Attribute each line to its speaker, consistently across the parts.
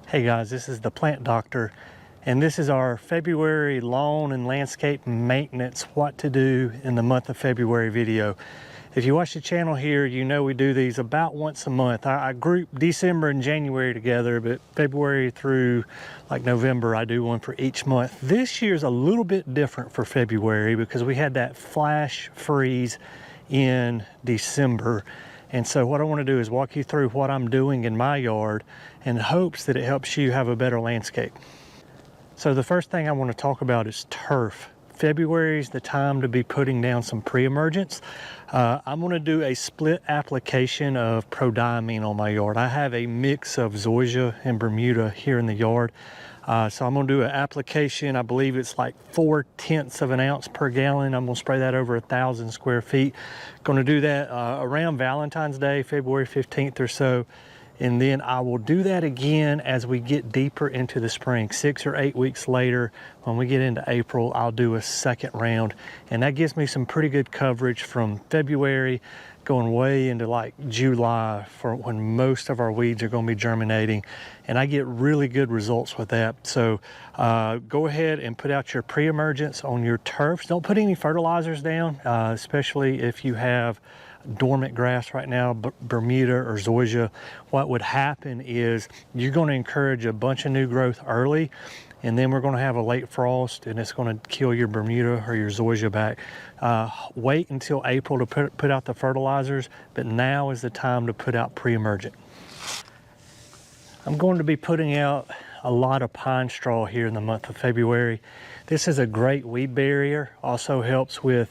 Speaker 1: Hey guys, this is the Plant Doctor, and this is our February lawn and landscape maintenance what to do in the month of February video. If you watch the channel here, you know we do these about once a month. I group December and January together, but February through like November, I do one for each month. This year's a little bit different for February because we had that flash freeze in December. And so what I want to do is walk you through what I'm doing in my yard in hopes that it helps you have a better landscape. So the first thing I want to talk about is turf. February is the time to be putting down some pre-emergents. I'm going to do a split application of prodiamine on my yard. I have a mix of zoysia and Bermuda here in the yard. So I'm going to do an application. I believe it's like 0.4 of an ounce per gallon. I'm going to spray that over 1,000 square feet. Going to do that around Valentine's Day, February 15th or so. And then I will do that again as we get deeper into the spring. 6 or 8 weeks later, when we get into April, I'll do a second round. And that gives me some pretty good coverage from February going way into like July for when most of our weeds are going to be germinating. And I get really good results with that. So go ahead and put out your pre-emergents on your turfs. Don't put any fertilizers down, especially if you have dormant grass right now, Bermuda or zoysia. What would happen is you're going to encourage a bunch of new growth early, and then we're going to have a late frost and it's going to kill your Bermuda or your zoysia back. Wait until April to put out the fertilizers, but now is the time to put out pre-emergent. I'm going to be putting out a lot of pine straw here in the month of February. This is a great weed barrier, also helps with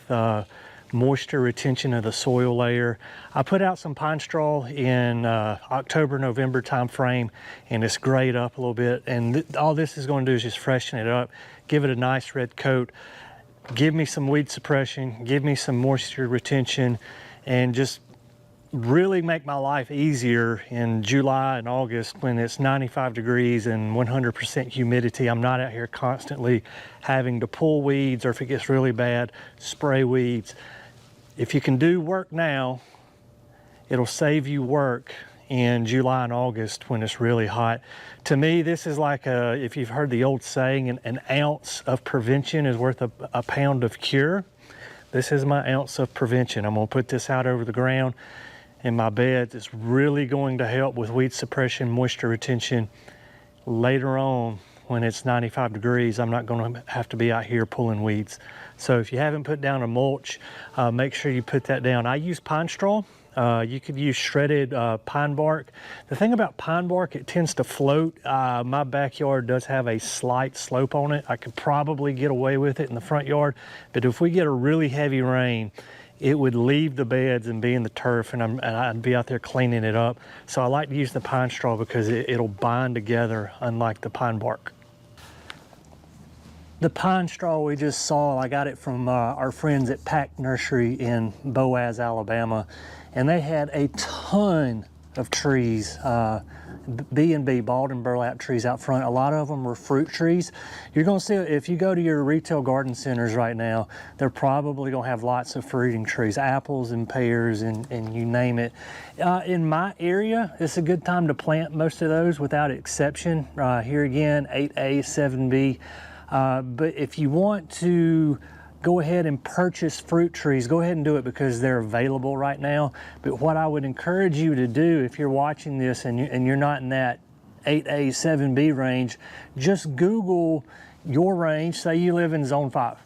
Speaker 1: moisture retention of the soil layer. I put out some pine straw in October, November time frame, and it's grayed up a little bit. And all this is going to do is just freshen it up, give it a nice red coat, give me some weed suppression, give me some moisture retention, and just really make my life easier in July and August when it's 95 degrees and 100% humidity. I'm not out here constantly having to pull weeds, or if it gets really bad, spray weeds. If you can do work now, it'll save you work in July and August when it's really hot. To me, this is like if you've heard the old saying, an ounce of prevention is worth a pound of cure. This is my ounce of prevention. I'm gonna put this out over the ground in my beds. It's really going to help with weed suppression, moisture retention. Later on, when it's 95 degrees, I'm not going to have to be out here pulling weeds. So if you haven't put down a mulch, make sure you put that down. I use pine straw. You could use shredded pine bark. The thing about pine bark, it tends to float. My backyard does have a slight slope on it. I could probably get away with it in the front yard, but if we get a really heavy rain, it would leave the beds and be in the turf, and I'd be out there cleaning it up. So I like to use the pine straw because it'll bind together, unlike the pine bark. The pine straw we just saw, I got it from our friends at Pack Nursery in Boaz, Alabama, and they had a ton of trees, B&B, balled and burlap trees out front. A lot of them were fruit trees. You're gonna see, if you go to your retail garden centers right now, they're probably gonna have lots of fruiting trees, apples and pears and you name it. In my area, it's a good time to plant most of those without exception. Here again, 8A, 7B. But if you want to go ahead and purchase fruit trees, go ahead and do it because they're available right now. But what I would encourage you to do if you're watching this and you're not in that 8A, 7B range, just Google your range. Say you live in zone 5.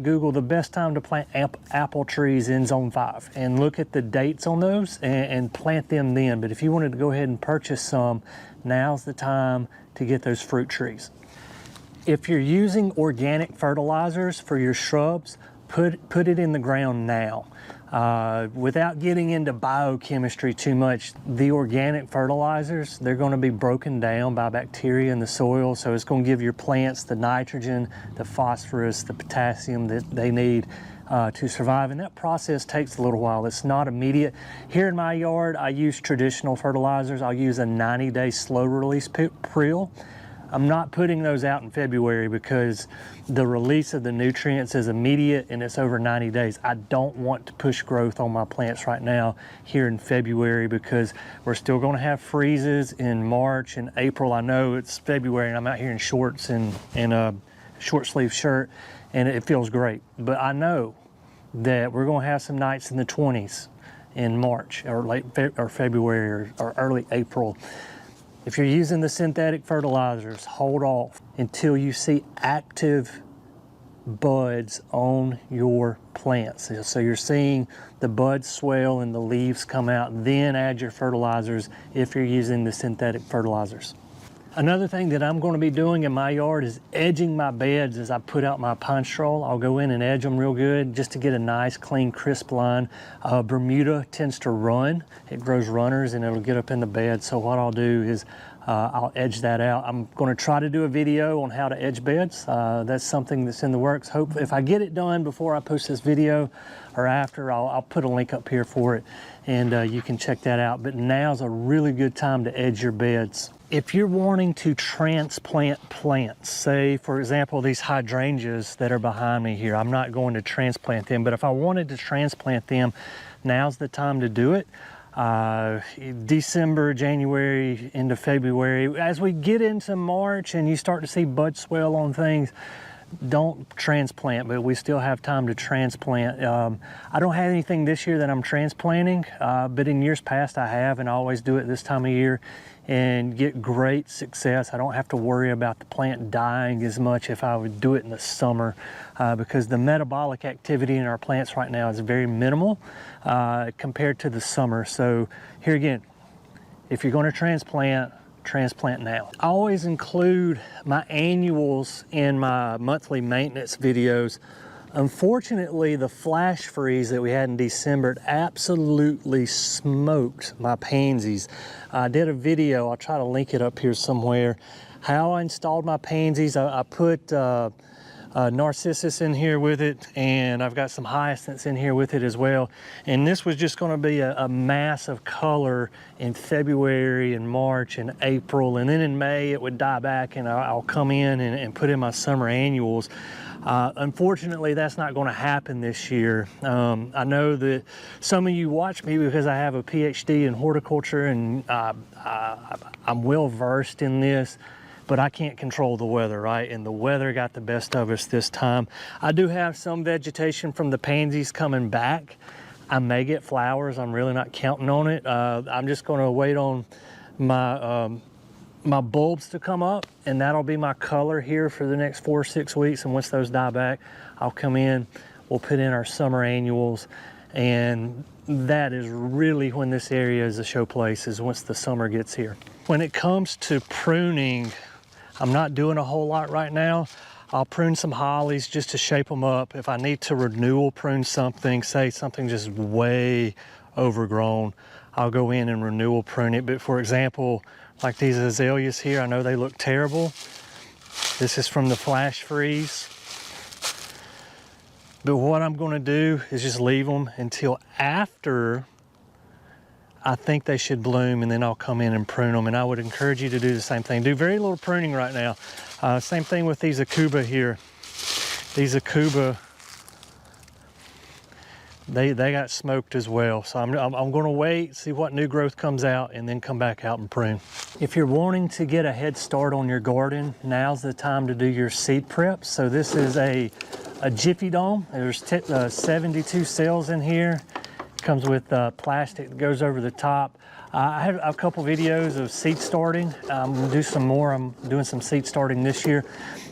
Speaker 1: Google the best time to plant apple trees in zone 5 and look at the dates on those and plant them then. But if you wanted to go ahead and purchase some, now's the time to get those fruit trees. If you're using organic fertilizers for your shrubs, put it in the ground now. Without getting into biochemistry too much, the organic fertilizers, they're going to be broken down by bacteria in the soil, so it's going to give your plants the nitrogen, the phosphorus, the potassium that they need to survive, and that process takes a little while. It's not immediate. Here in my yard, I use traditional fertilizers. I'll use a 90-day slow-release Preel. I'm not putting those out in February because the release of the nutrients is immediate and it's over 90 days. I don't want to push growth on my plants right now here in February because we're still going to have freezes in March and April. I know it's February and I'm out here in shorts and a short sleeve shirt and it feels great. But I know that we're going to have some nights in the 20s in March or February or early April. If you're using the synthetic fertilizers, hold off until you see active buds on your plants. So you're seeing the buds swell and the leaves come out, then add your fertilizers if you're using the synthetic fertilizers. Another thing that I'm going to be doing in my yard is edging my beds as I put out my pine straw. I'll go in and edge them real good just to get a nice, clean, crisp line. Bermuda tends to run. It grows runners and it'll get up in the bed. So what I'll do is I'll edge that out. I'm going to try to do a video on how to edge beds. That's something that's in the works. Hope if I get it done before I post this video or after, I'll put a link up here for it and you can check that out. But now's a really good time to edge your beds. If you're wanting to transplant plants, say for example these hydrangeas that are behind me here, I'm not going to transplant them, but if I wanted to transplant them, now's the time to do it. December, January, into February. As we get into March and you start to see bud swell on things, don't transplant, but we still have time to transplant. I don't have anything this year that I'm transplanting, but in years past I have, and I always do it this time of year and get great success. I don't have to worry about the plant dying as much if I would do it in the summer because the metabolic activity in our plants right now is very minimal compared to the summer. So here again, if you're going to transplant now. I always include my annuals in my monthly maintenance videos. Unfortunately, the flash freeze that we had in December absolutely smoked my pansies. I did a video, I'll try to link it up here somewhere, how I installed my pansies. I put narcissus in here with it, and I've got some hyacinths in here with it as well. And this was just going to be a mass of color in February and March and April, and then in May it would die back and I'll come in and put in my summer annuals. Unfortunately, that's not going to happen this year. I know that some of you watch me because I have a PhD in horticulture and I'm well versed in this, but I can't control the weather, right? And the weather got the best of us this time. I do have some vegetation from the pansies coming back. I may get flowers. I'm really not counting on it. I'm just going to wait on my bulbs to come up, and that'll be my color here for the next 4 or 6 weeks. And once those die back, I'll come in, we'll put in our summer annuals, and that is really when this area is a show place, is once the summer gets here. When it comes to pruning, I'm not doing a whole lot right now. I'll prune some hollies just to shape them up. If I need to renewal prune something, say something just way overgrown, I'll go in and renewal prune it. But for example, like these azaleas here, I know they look terrible. This is from the flash freeze. But what I'm going to do is just leave them until after I think they should bloom, and then I'll come in and prune them. And I would encourage you to do the same thing. Do very little pruning right now. Same thing with these Akuba here. These Akuba, they got smoked as well. So I'm going to wait, see what new growth comes out, and then come back out and prune. If you're wanting to get a head start on your garden, now's the time to do your seed prep. So this is a Jiffy Dome. There's 72 cells in here. Comes with plastic that goes over the top. I have a couple videos of seed starting. I'm gonna do some more. I'm doing some seed starting this year.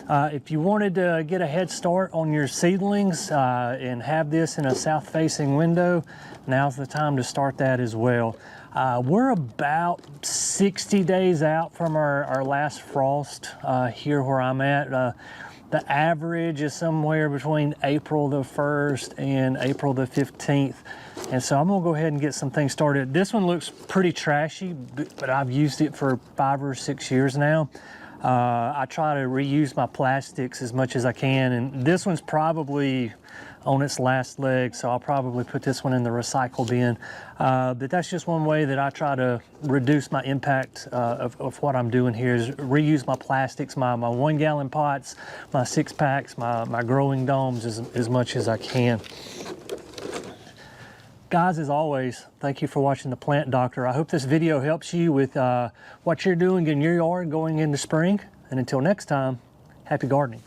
Speaker 1: If you wanted to get a head start on your seedlings and have this in a south-facing window, now's the time to start that as well. We're about 60 days out from our last frost here where I'm at. The average is somewhere between April the 1st and April the 15th. And so I'm gonna go ahead and get some things started. This one looks pretty trashy, but I've used it for 5 or 6 years now. I try to reuse my plastics as much as I can, and this one's probably on its last leg, so I'll probably put this one in the recycle bin. But that's just one way that I try to reduce my impact of what I'm doing here, is reuse my plastics, my 1 gallon pots, my 6-packs, my growing domes as much as I can. Guys, as always, thank you for watching The Plant Doctor. I hope this video helps you with what you're doing in your yard going into spring. And until next time, happy gardening.